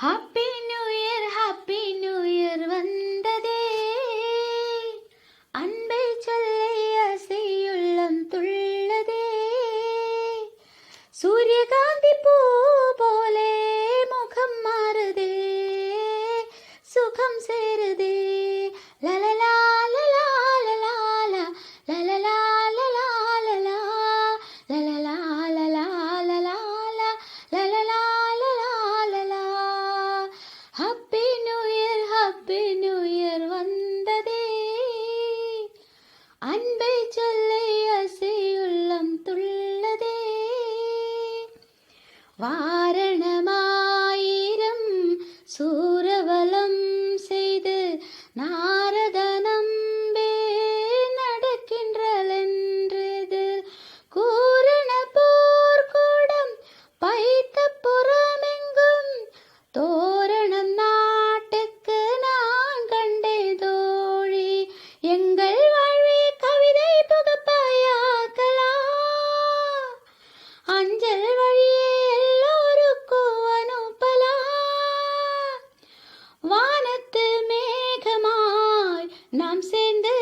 Happy new year வந்ததே, அன்பை சொல்லை அசையுள்ளம் துள்ளதே. சூரியகாந்தி பூ போலே முகம் மாறுதே, சுகம் சேருதே. லலலா லலா லலா லலலா லலா லலா லலலா லலா லலா லலலா லலா லலா. ஹாப்பி நியூ இயர் வந்ததே, அன்பை சொல்லை அசையுள்ளம் துள்ளதே. வாரணமாயிரம் சூரவலம் செய்து நாரத நம்பே நடக்கின்றலென்றது கூரண போர்க்கூடம் பைத்த புறமெங்கும் தோரணம் நாட்டுக்கு நான் கண்டே தோழி. எங்கள் வாழ்வே கவிதை புகப்பாயாக்கலா, அஞ்சல் வழியே எல்லோருக்கும் அனுப்பலா. வானத்து மேகமாய் நாம் சேர்ந்து